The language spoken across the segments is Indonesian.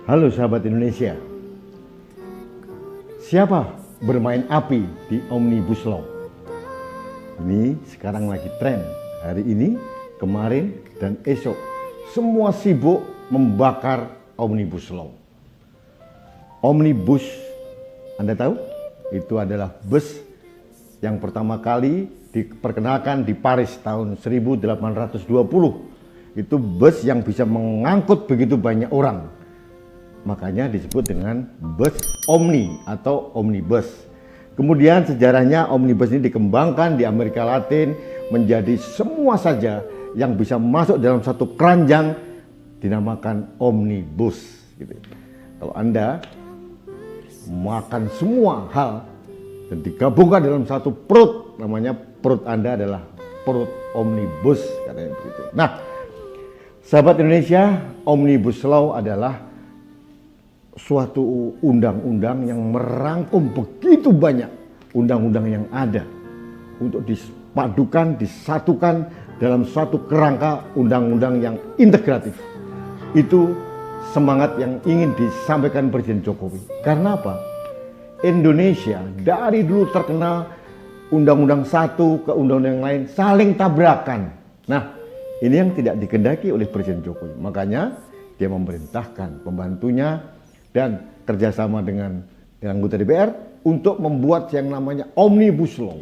Halo sahabat Indonesia, siapa bermain api di Omnibus Law? Ini sekarang lagi tren, hari ini, kemarin, dan esok. Semua sibuk membakar Omnibus Law. Omnibus, Anda tahu? Itu adalah bus yang pertama kali diperkenalkan di Paris tahun 1820. Itu bus yang bisa mengangkut begitu banyak orang. Makanya disebut dengan bus omni atau omnibus. Kemudian sejarahnya omnibus ini dikembangkan di Amerika Latin menjadi semua saja yang bisa masuk dalam satu keranjang dinamakan omnibus. Gitu. Kalau Anda makan semua hal dan digabungkan dalam satu perut, namanya perut Anda adalah perut omnibus, katanya begitu. Nah, sahabat Indonesia, Omnibus Law adalah suatu undang-undang yang merangkum begitu banyak undang-undang yang ada untuk dipadukan, disatukan dalam suatu kerangka undang-undang yang integratif. Itu semangat yang ingin disampaikan Presiden Jokowi. Karena apa? Indonesia dari dulu terkenal undang-undang satu ke undang-undang yang lain saling tabrakan. Nah, ini yang tidak dikehendaki oleh Presiden Jokowi. Makanya dia memerintahkan pembantunya dan kerjasama dengan anggota DPR untuk membuat yang namanya Omnibus Law.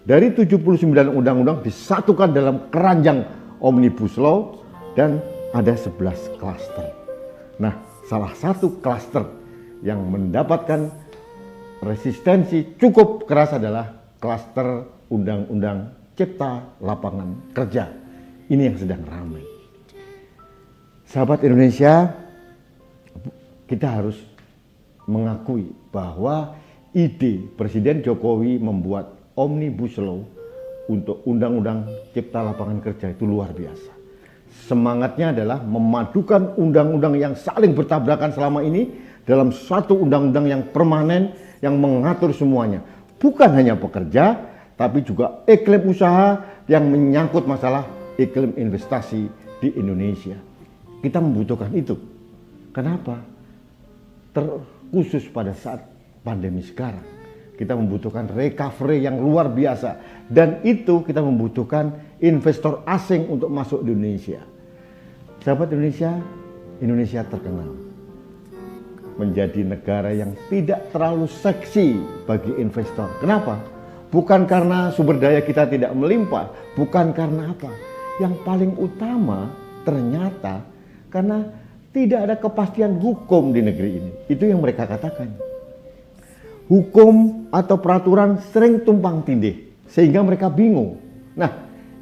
Dari 79 undang-undang disatukan dalam keranjang Omnibus Law dan ada 11 klaster. Nah, salah satu klaster yang mendapatkan resistensi cukup keras adalah klaster Undang-Undang Cipta Lapangan Kerja. Ini yang sedang ramai. Sahabat Indonesia, kita harus mengakui bahwa ide Presiden Jokowi membuat Omnibus Law untuk Undang-Undang Cipta Lapangan Kerja itu luar biasa. Semangatnya adalah memadukan undang-undang yang saling bertabrakan selama ini dalam satu undang-undang yang permanen yang mengatur semuanya. Bukan hanya pekerja, tapi juga iklim usaha yang menyangkut masalah iklim investasi di Indonesia. Kita membutuhkan itu. Kenapa? Terkhusus pada saat pandemi sekarang. Kita membutuhkan recovery yang luar biasa. Dan itu kita membutuhkan investor asing untuk masuk di Indonesia. Sahabat Indonesia, Indonesia terkenal menjadi negara yang tidak terlalu seksi bagi investor. Kenapa? Bukan karena sumber daya kita tidak melimpah. Bukan karena apa? Yang paling utama ternyata karena tidak ada kepastian hukum di negeri ini. Itu yang mereka katakan. Hukum atau peraturan sering tumpang tindih sehingga mereka bingung. Nah,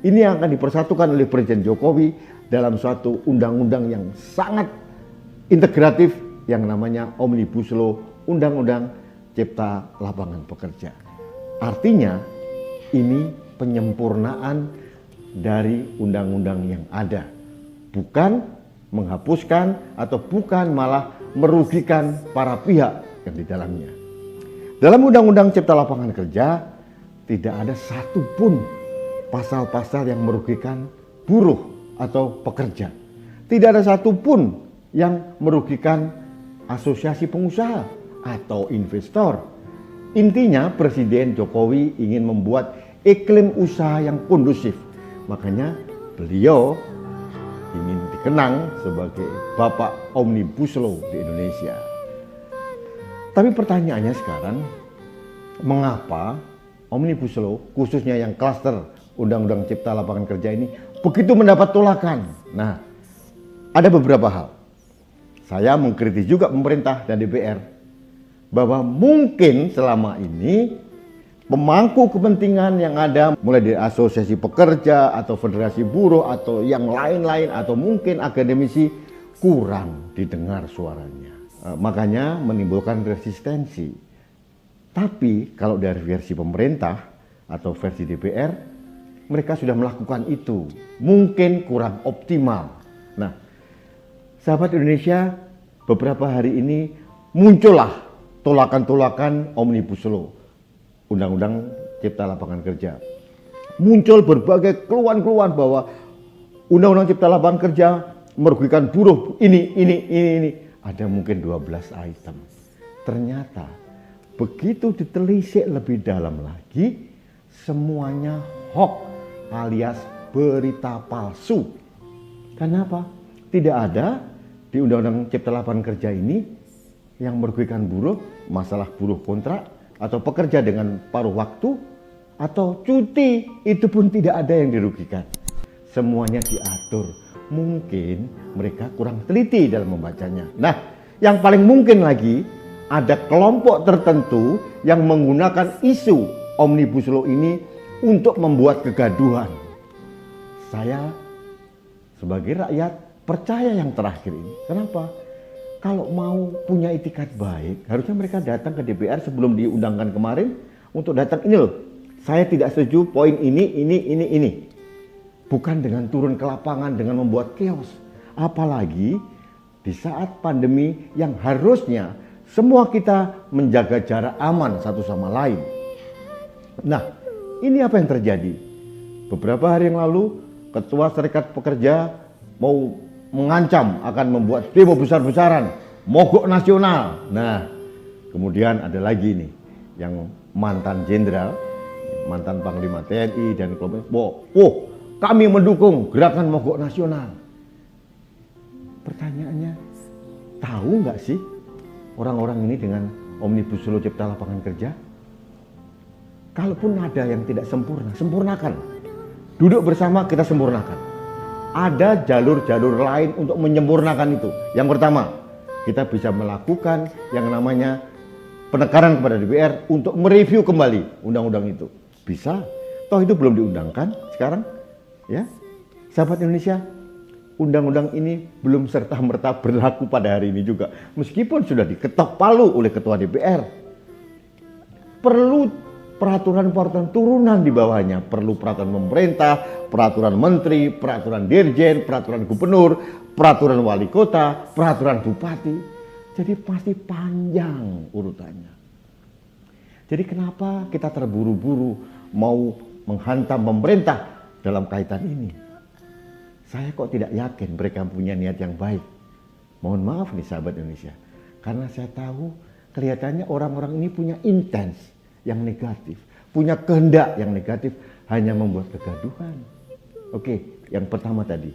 ini yang akan dipersatukan oleh Presiden Jokowi dalam suatu undang-undang yang sangat integratif yang namanya Omnibus Law, Undang-Undang Cipta Lapangan Pekerja. Artinya ini penyempurnaan dari undang-undang yang ada. Bukan menghapuskan atau bukan malah merugikan para pihak yang di dalamnya. Dalam Undang-Undang Cipta Lapangan Kerja tidak ada satupun pasal-pasal yang merugikan buruh atau pekerja. Tidak ada satupun yang merugikan asosiasi pengusaha atau investor. Intinya Presiden Jokowi ingin membuat iklim usaha yang kondusif. Makanya beliau ingin dikenang sebagai Bapak Omnibus Law di Indonesia. Tapi pertanyaannya sekarang, mengapa Omnibus Law, khususnya yang klaster Undang-Undang Cipta Lapangan Kerja ini, begitu mendapat tolakan? Nah, ada beberapa hal. Saya mengkritik juga pemerintah dan DPR, bahwa mungkin selama ini pemangku kepentingan yang ada, mulai dari asosiasi pekerja atau federasi buruh atau yang lain-lain atau mungkin akademisi, kurang didengar suaranya. Makanya menimbulkan resistensi. Tapi kalau dari versi pemerintah atau versi DPR, mereka sudah melakukan itu. Mungkin kurang optimal. Nah, sahabat Indonesia, beberapa hari ini muncullah tolakan-tolakan Omnibus Law, Undang-Undang Cipta Lapangan Kerja. Muncul berbagai keluhan-keluhan bahwa Undang-Undang Cipta Lapangan Kerja merugikan buruh ini. ada mungkin 12 item. Ternyata begitu ditelisik lebih dalam lagi, semuanya hoax alias berita palsu. Kenapa? Tidak ada di Undang-Undang Cipta Lapangan Kerja ini yang merugikan buruh, masalah buruh kontrak, atau pekerja dengan paruh waktu, atau cuti, itu pun tidak ada yang dirugikan. Semuanya diatur. Mungkin mereka kurang teliti dalam membacanya. Nah, yang paling mungkin lagi, ada kelompok tertentu yang menggunakan isu Omnibus Law ini untuk membuat kegaduhan. Saya sebagai rakyat percaya yang terakhir ini. Kenapa? Kalau mau punya itikat baik, harusnya mereka datang ke DPR sebelum diundangkan kemarin untuk datang, ini loh, saya tidak setuju poin ini. Bukan dengan turun ke lapangan dengan membuat chaos. Apalagi di saat pandemi yang harusnya semua kita menjaga jarak aman satu sama lain. Nah, ini apa yang terjadi? Beberapa hari yang lalu, Ketua Serikat Pekerja mau mengancam akan membuat demo besar-besaran, mogok nasional. Nah, kemudian ada lagi nih yang mantan jenderal, mantan Panglima TNI dan kelompok, kami mendukung gerakan mogok nasional. Pertanyaannya, tahu nggak sih orang-orang ini dengan Omnibus Law Cipta Lapangan Kerja? Kalaupun ada yang tidak sempurna, sempurnakan. Duduk bersama kita sempurnakan. Ada jalur-jalur lain untuk menyempurnakan itu. Yang pertama, kita bisa melakukan yang namanya penekanan kepada DPR untuk mereview kembali undang-undang itu. Bisa. Toh itu belum diundangkan sekarang. Ya, sahabat Indonesia, undang-undang ini belum serta-merta berlaku pada hari ini juga. Meskipun sudah diketok palu oleh Ketua DPR. Perlu peraturan-peraturan turunan di bawahnya. Perlu peraturan pemerintah, peraturan menteri, peraturan dirjen, peraturan gubernur, peraturan wali kota, peraturan bupati. Jadi pasti panjang urutannya. Jadi kenapa kita terburu-buru mau menghantam pemerintah dalam kaitan ini? Saya kok tidak yakin mereka punya niat yang baik. Mohon maaf nih sahabat Indonesia. Karena saya tahu kelihatannya orang-orang ini punya intens yang negatif. Punya kehendak yang negatif, hanya membuat kegaduhan. Oke, yang pertama tadi.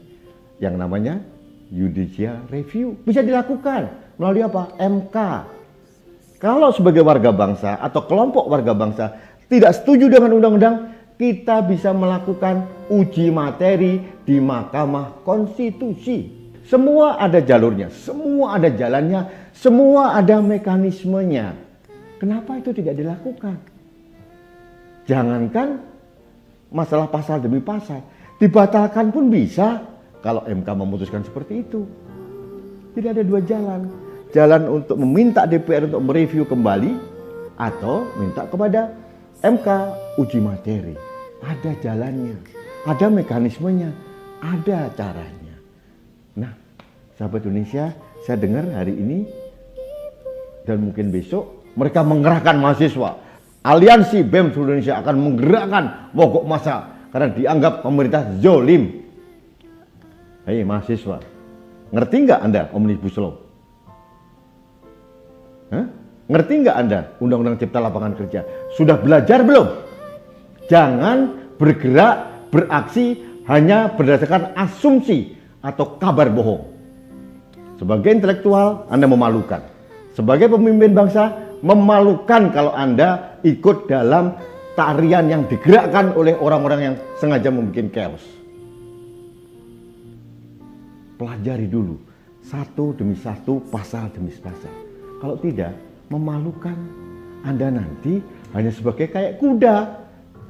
Yang namanya judicial review. Bisa dilakukan melalui apa? MK. Kalau sebagai warga bangsa atau kelompok warga bangsa tidak setuju dengan undang-undang, kita bisa melakukan uji materi di Mahkamah Konstitusi. Semua ada jalurnya, semua ada jalannya, semua ada mekanismenya. Kenapa itu tidak dilakukan? Jangankan masalah pasal demi pasal, dibatalkan pun bisa kalau MK memutuskan seperti itu. Jadi ada dua jalan. Jalan untuk meminta DPR untuk mereview kembali atau minta kepada MK uji materi. Ada jalannya, ada mekanismenya, ada caranya. Nah, sahabat Indonesia, saya dengar hari ini dan mungkin besok mereka mengerahkan mahasiswa. Aliansi BEM seluruh Indonesia akan menggerakkan mogok massa karena dianggap pemerintah zolim. Hei mahasiswa, ngerti nggak Anda Omnibus Law? Ngerti nggak Anda Undang-Undang Cipta Lapangan Kerja? Sudah belajar belum? Jangan bergerak, beraksi hanya berdasarkan asumsi atau kabar bohong. Sebagai intelektual, Anda memalukan. Sebagai pemimpin bangsa, memalukan kalau Anda ikut dalam tarian yang digerakkan oleh orang-orang yang sengaja membuat chaos. Pelajari dulu, satu demi satu, pasal demi pasal. Kalau tidak, memalukan. Anda nanti hanya sebagai kayak kuda.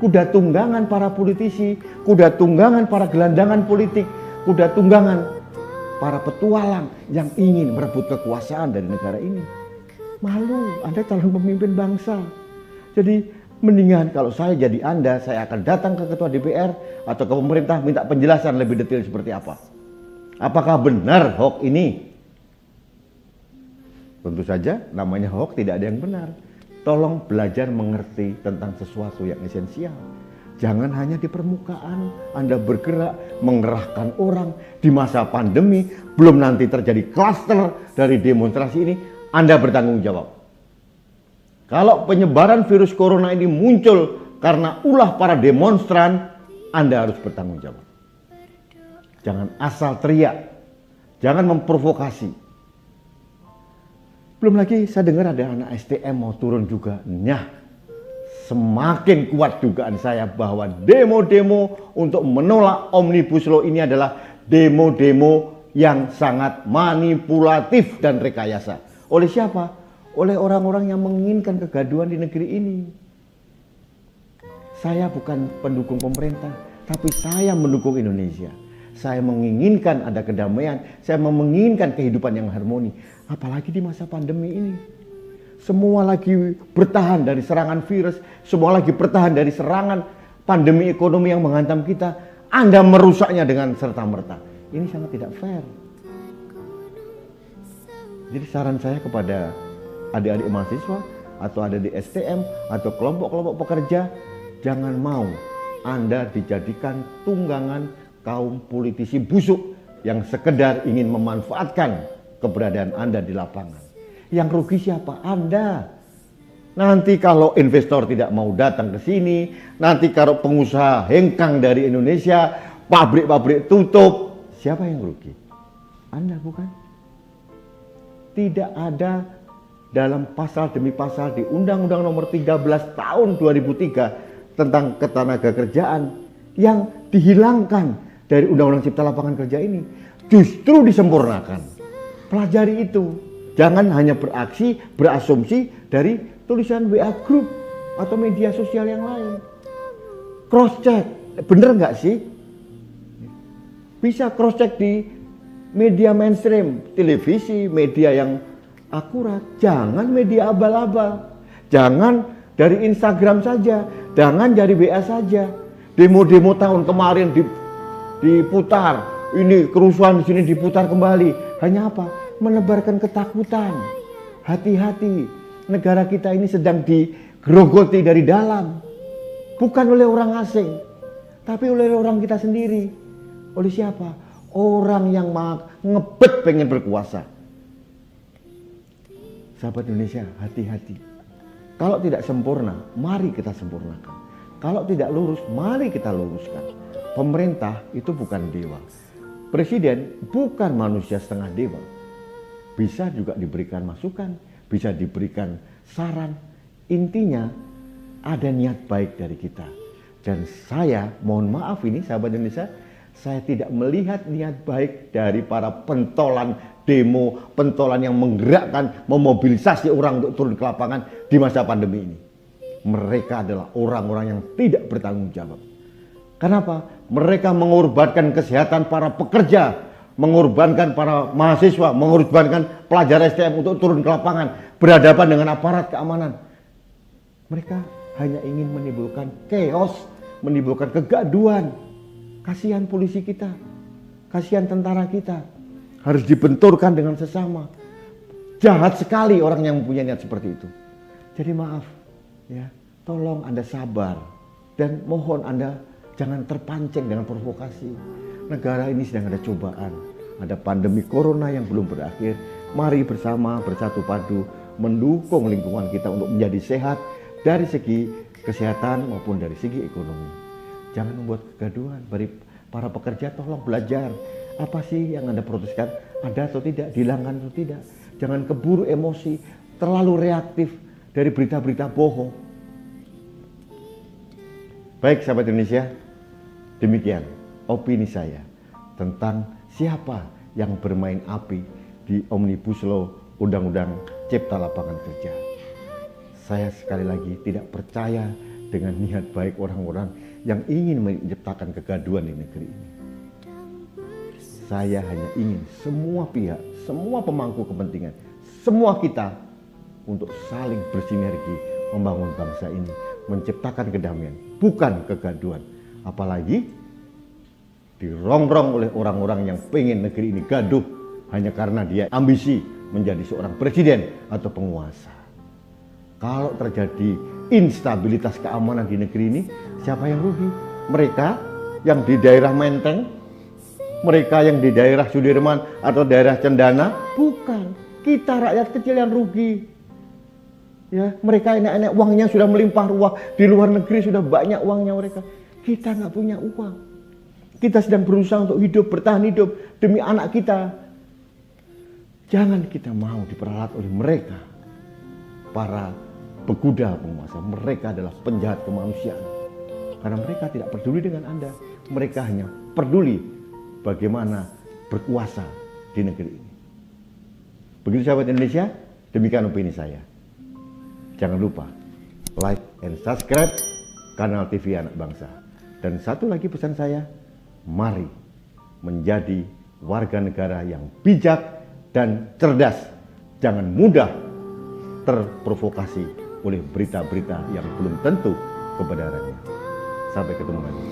Kuda tunggangan para politisi, kuda tunggangan para gelandangan politik, kuda tunggangan para petualang yang ingin merebut kekuasaan dari negara ini. Malu, Anda calon pemimpin bangsa. Jadi mendingan kalau saya jadi Anda, saya akan datang ke Ketua DPR atau ke pemerintah minta penjelasan lebih detail seperti apa. Apakah benar hoax ini? Tentu saja namanya hoax tidak ada yang benar. Tolong belajar mengerti tentang sesuatu yang esensial. Jangan hanya di permukaan, Anda bergerak, mengerahkan orang di masa pandemi, belum nanti terjadi klaster dari demonstrasi ini, Anda bertanggung jawab. Kalau penyebaran virus corona ini muncul karena ulah para demonstran, Anda harus bertanggung jawab. Jangan asal teriak, jangan memprovokasi. Belum lagi saya dengar ada anak STM mau turun juga. Semakin kuat dugaan saya bahwa demo-demo untuk menolak Omnibus Law ini adalah demo-demo yang sangat manipulatif dan rekayasa. Oleh siapa? Oleh orang-orang yang menginginkan kegaduhan di negeri ini. Saya bukan pendukung pemerintah, tapi saya mendukung Indonesia. Saya menginginkan ada kedamaian, saya menginginkan kehidupan yang harmoni. Apalagi di masa pandemi ini. Semua lagi bertahan dari serangan virus, semua lagi bertahan dari serangan pandemi ekonomi yang menghantam kita. Anda merusaknya dengan serta-merta. Ini sangat tidak fair. Jadi saran saya kepada adik-adik mahasiswa atau ada di STM atau kelompok-kelompok pekerja, jangan mau Anda dijadikan tunggangan kaum politisi busuk yang sekedar ingin memanfaatkan keberadaan Anda di lapangan. Yang rugi siapa? Anda. Nanti kalau investor tidak mau datang ke sini, nanti kalau pengusaha hengkang dari Indonesia, pabrik-pabrik tutup, siapa yang rugi? Anda bukan? Tidak ada dalam pasal demi pasal di Undang-Undang Nomor 13 Tahun 2003 tentang ketenagakerjaan yang dihilangkan dari Undang-Undang Cipta Lapangan Kerja ini. Justru disempurnakan. Pelajari itu. Jangan hanya beraksi, berasumsi dari tulisan WA Group atau media sosial yang lain. Cross check, bener nggak sih? Bisa cross check di media mainstream, televisi, media yang akurat. Jangan media abal-abal. Jangan dari Instagram saja, jangan dari WA saja. Demo-demo tahun kemarin diputar, ini kerusuhan di sini diputar kembali. Hanya apa? Menebarkan ketakutan. Hati-hati, negara kita ini sedang digerogoti dari dalam. Bukan oleh orang asing, tapi oleh orang kita sendiri. Oleh siapa? Orang yang ngebet pengen berkuasa. Sahabat Indonesia, hati-hati. Kalau tidak sempurna, mari kita sempurnakan. Kalau tidak lurus, mari kita luruskan. Pemerintah itu bukan dewa. Presiden bukan manusia setengah dewa. Bisa juga diberikan masukan, bisa diberikan saran. Intinya ada niat baik dari kita. Dan saya mohon maaf ini sahabat Indonesia, saya tidak melihat niat baik dari para pentolan demo, pentolan yang menggerakkan, memobilisasi orang untuk turun ke lapangan di masa pandemi ini. Mereka adalah orang-orang yang tidak bertanggung jawab. Kenapa? Mereka mengorbankan kesehatan para pekerja, mengorbankan para mahasiswa, mengorbankan pelajar STM untuk turun ke lapangan, berhadapan dengan aparat keamanan. Mereka hanya ingin menimbulkan chaos, menimbulkan kegaduhan. Kasihan polisi kita, kasihan tentara kita, harus dibenturkan dengan sesama. Jahat sekali orang yang mempunyai niat seperti itu. Jadi maaf, ya, tolong Anda sabar dan mohon Anda jangan terpancing dengan provokasi. Negara ini sedang ada cobaan, ada pandemi corona yang belum berakhir. Mari bersama bersatu padu mendukung lingkungan kita untuk menjadi sehat dari segi kesehatan maupun dari segi ekonomi. Jangan membuat kegaduhan. Bagi para pekerja tolong belajar. Apa sih yang Anda proteskan? Ada atau tidak? Dihilangkan atau tidak? Jangan keburu emosi, terlalu reaktif dari berita-berita bohong. Baik sahabat Indonesia, demikian opini saya tentang siapa yang bermain api di Omnibus Law Undang-Undang Cipta Lapangan Kerja. Saya sekali lagi tidak percaya dengan niat baik orang-orang yang ingin menciptakan kegaduhan di negeri ini. Saya hanya ingin semua pihak, semua pemangku kepentingan, semua kita untuk saling bersinergi membangun bangsa ini, menciptakan kedamaian, bukan kegaduhan. Apalagi dirongrong oleh orang-orang yang pengen negeri ini gaduh hanya karena dia ambisi menjadi seorang presiden atau penguasa. Kalau terjadi instabilitas keamanan di negeri ini, siapa yang rugi? Mereka yang di daerah Menteng, mereka yang di daerah Sudirman atau daerah Cendana? Bukan, kita rakyat kecil yang rugi. Ya, mereka enak-enak uangnya sudah melimpah ruah, di luar negeri sudah banyak uangnya mereka. Kita nggak punya uang. Kita sedang berusaha untuk hidup, bertahan hidup demi anak kita. Jangan kita mau diperalat oleh mereka, para peguda penguasa. Mereka adalah penjahat kemanusiaan. Karena mereka tidak peduli dengan Anda. Mereka hanya peduli bagaimana berkuasa di negeri ini. Begitu sahabat Indonesia, demikian opini saya. Jangan lupa like and subscribe kanal TV Anak Bangsa. Dan satu lagi pesan saya, mari menjadi warga negara yang bijak dan cerdas. Jangan mudah terprovokasi oleh berita-berita yang belum tentu kebenarannya. Sampai ketemu lagi.